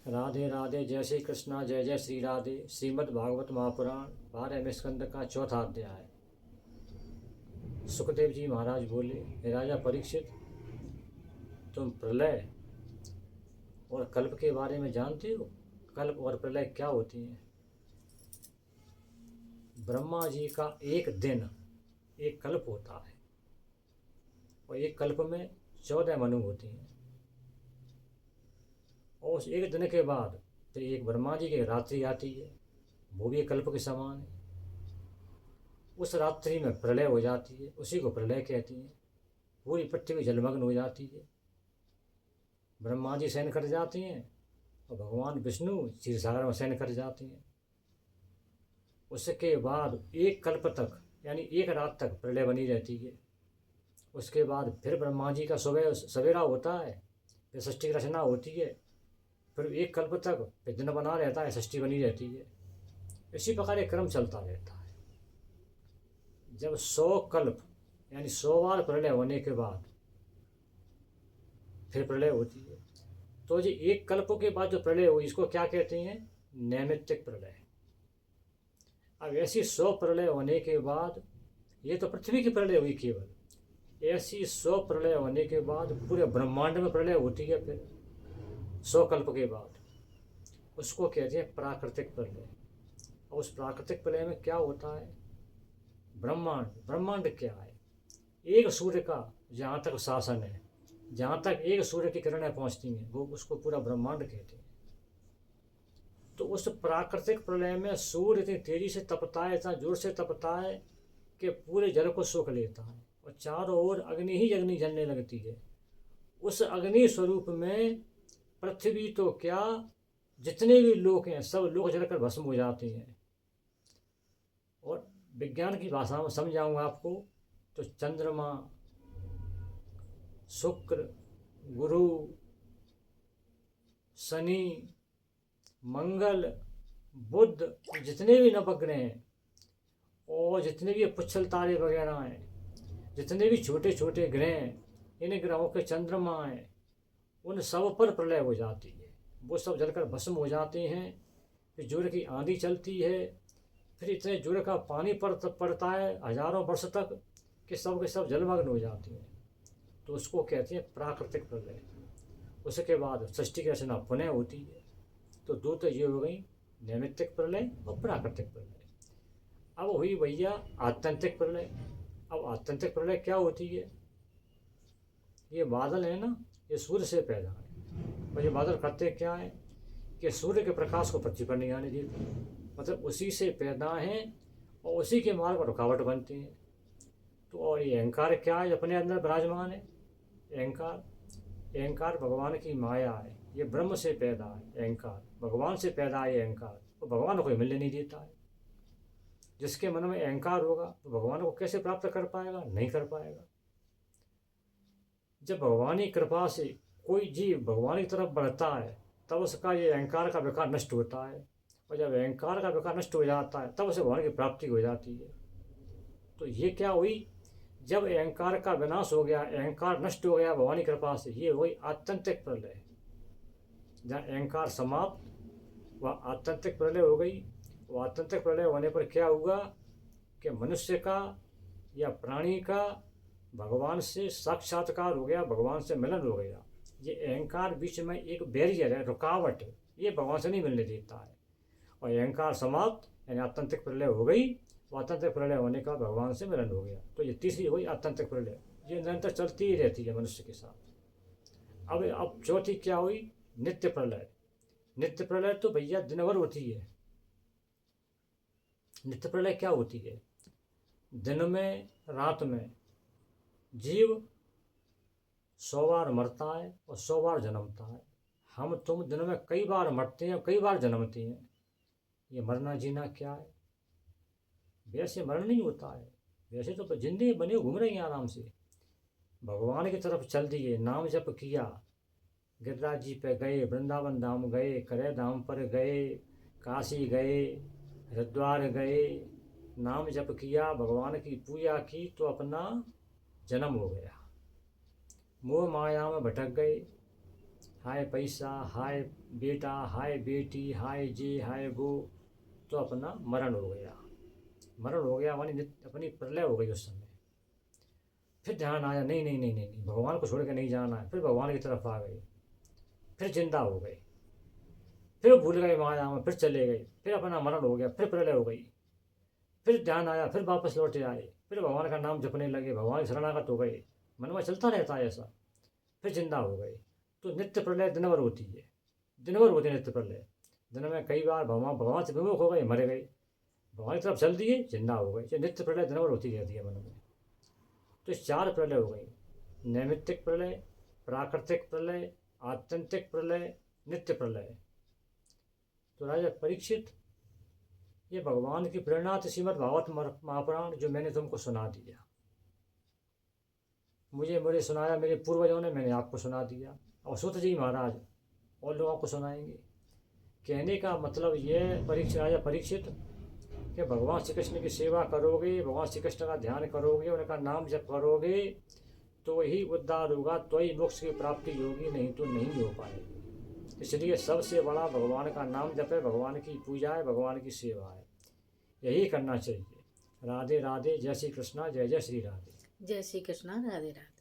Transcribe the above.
राधे राधे, जय श्री कृष्णा, जय जय श्री राधे। श्रीमद् भागवत महापुराण 12वें स्कंद का चौथा अध्याय। सुखदेव जी महाराज बोले, हे राजा परीक्षित, तुम प्रलय और कल्प के बारे में जानते हो? कल्प और प्रलय क्या होती हैं? ब्रह्मा जी का एक दिन एक कल्प होता है और एक कल्प में 14 मनु होती हैं। और उस एक दिन के बाद फिर एक ब्रह्मा जी की रात्रि आती है, वो भी एक कल्प के समान है। उस रात्रि में प्रलय हो जाती है, उसी को प्रलय कहती हैं। पूरी पृथ्वी जलमग्न हो जाती है, ब्रह्मा जी शयन कर जाती हैं और भगवान विष्णु क्षीर सागर में शयन कर जाती हैं। उसके बाद एक कल्प तक यानी एक रात तक प्रलय बनी रहती है। उसके बाद फिर ब्रह्मा जी का सुबह सवेरा होता है, फिर षष्ठी की रचना होती है, फिर एक कल्प तक फिर दिन बना रहता है, षष्ठी बनी रहती है। इसी प्रकार एक क्रम चलता रहता है। जब 100 कल्प यानी 100 बार प्रलय होने के बाद फिर प्रलय होती है, तो जी एक कल्प के बाद जो प्रलय हुई इसको क्या कहते हैं? नैमित्तिक प्रलय। अब ऐसी 100 प्रलय होने के बाद, ये तो पृथ्वी की प्रलय हुई केवल, ऐसी 100 प्रलय होने के बाद पूरे ब्रह्मांड में प्रलय होती है। फिर 100 कल्प के बाद उसको कहते हैं प्राकृतिक प्रलय। और उस प्राकृतिक प्रलय में क्या होता है? ब्रह्मांड। ब्रह्मांड क्या है? एक सूर्य का जहाँ तक शासन है, जहाँ तक एक सूर्य की किरणें पहुँचती हैं, वो उसको पूरा ब्रह्मांड कहते हैं। तो उस प्राकृतिक प्रलय में सूर्य इतनी तेजी से तपता है, इतना जोर से तपता है कि पूरे जल को सोख लेता है और चारों ओर अग्नि ही अग्नि जलने लगती है। उस अग्नि स्वरूप में पृथ्वी तो क्या, जितने भी लोग हैं सब लोग जलकर भस्म हो जाते हैं। और विज्ञान की भाषा में समझाऊंगा आपको, तो चंद्रमा, शुक्र, गुरु, शनि, मंगल, बुध, जितने भी नवग्रह हैं और जितने भी पुच्छल तारे वगैरह हैं, जितने भी छोटे छोटे ग्रह हैं, इन ग्रहों के चंद्रमा हैं, उन सब पर प्रलय हो जाती है। वो सब जलकर भस्म हो जाते हैं। फिर जोर की आंधी चलती है, फिर इतने जोर का पानी पड़ता है हजारों वर्ष तक कि सब के सब जलमग्न हो जाती हैं। तो उसको कहते हैं प्राकृतिक प्रलय। उसके बाद षष्ठी की रचना पुनः होती है। तो दो तो ये हो गई, नैमित्तिक प्रलय और प्राकृतिक प्रलय। अब हुई भैया आत्यंतिक प्रलय। अब आत्यंतिक प्रलय क्या होती है? ये बादल है ना, ये सूर्य से पैदा है। और ये बादल करते क्या है कि सूर्य के प्रकाश को पृथ्वी पर नहीं आने देते, मतलब उसी से पैदा हैं और उसी के मार्ग पर रुकावट बनते हैं। तो और ये अहंकार क्या है? अपने अंदर विराजमान है अहंकार। अहंकार भगवान की माया है, ये ब्रह्म से पैदा है अहंकार, भगवान से पैदा है अहंकार, तो भगवान को मिलने नहीं देता है। जिसके मन में अहंकार होगा तो भगवान को कैसे प्राप्त कर पाएगा? नहीं कर पाएगा। जब भगवान की कृपा से कोई जीव भगवान की तरफ बढ़ता है तब उसका ये अहंकार का विकार नष्ट होता है, और जब अहंकार का विकार नष्ट हो जाता है तब उसे भगवान की प्राप्ति हो जाती है। तो ये क्या हुई? जब अहंकार का विनाश हो गया, अहंकार नष्ट हो गया भगवान की कृपा से, ये हुई आत्यंतिक प्रलय। जहाँ अहंकार समाप्त, वह आत्यंतिक प्रलय हो गई। वह आत्यंतिक प्रलय होने पर क्या हुआ कि मनुष्य का या प्राणी का भगवान से साक्षात्कार हो गया, भगवान से मिलन हो गया। ये अहंकार बीच में एक बैरियर है, रुकावट है, ये भगवान से नहीं मिलने देता है। और अहंकार समाप्त यानी आत्यंतिक प्रलय हो गई। आत्यंतिक प्रलय होने का भगवान से मिलन हो गया। तो ये तीसरी हुई आत्यंतिक प्रलय। ये निरंतर चलती ही रहती है मनुष्य के साथ। अब चौथी क्या हुई? नित्य प्रलय। नित्य प्रलय तो भैया दिन भर होती है। नित्य प्रलय क्या होती है? दिन में रात में जीव 100 बार मरता है और 100 बार जन्मता है। हम तुम दिन में कई बार मरते हैं, कई बार जन्मते हैं। ये मरना जीना क्या है? वैसे मरण नहीं होता है, वैसे तो जिंदगी बने घूम रही हैं आराम से, भगवान की तरफ चल दिए, नाम जप किया, गिरिराज जी पे गए, वृंदावन धाम गए, करे धाम पर गए, काशी गए, हरिद्वार गए, नाम जप किया, भगवान की पूजा की, तो अपना जन्म हो गया। मोह माया में भटक गए, हाय पैसा, हाय बेटा, हाय बेटी, हाय जे, हाय वो, तो अपना मरण हो गया। मरण हो गया मानी अपनी प्रलय हो गई उस समय। फिर ध्यान आया, नहीं नहीं नहीं नहीं नहीं, भगवान को छोड़ के नहीं जाना है। फिर भगवान की तरफ आ गए, फिर जिंदा हो गए, फिर भूल गए माया में, फिर चले गए, फिर अपना मरण हो गया, फिर प्रलय हो गई। फिर ध्यान आया, फिर वापस लौटे आए, फिर भगवान का नाम जपने लगे, भगवान की शरणागत हो गए। मन में चलता रहता है ऐसा। फिर जिंदा हो गए। तो नित्य प्रलय दिन भर होती है, दिन भर होती है नित्य प्रलय। दिन में कई बार भगवान भगवान से विमुख हो गए, मर गए, भगवान की तरफ चल दिए, जिंदा हो गए। नित्य प्रलय दिन भर होती रहती है मन में। तो 4 प्रलय हो गई, नैमित्तिक प्रलय, प्राकृतिक प्रलय, आत्यंतिक प्रलय, नित्य प्रलय। तो राजा परीक्षित, ये भगवान की प्रेरणा थी, श्रीमद् भागवत महापुराण जो मैंने तुमको सुना दिया। मुझे सुनाया मेरे पूर्वजों ने, मैंने आपको सुना दिया। और सूत जी महाराज और लोगों को सुनाएंगे। कहने का मतलब ये राजा परीक्षित कि भगवान श्री कृष्ण की सेवा करोगे, भगवान श्री कृष्ण का ध्यान करोगे, उनका नाम जप करोगे, तो ही उद्धार होगा, तो ही मोक्ष की प्राप्ति होगी, नहीं तो नहीं हो पाएगी। इसलिए सबसे बड़ा भगवान का नाम जप है, भगवान की पूजा है, भगवान की सेवा है। यही करना चाहिए। राधे राधे, जय श्री कृष्णा, जय जय श्री राधे। जय श्री कृष्णा, राधे राधे।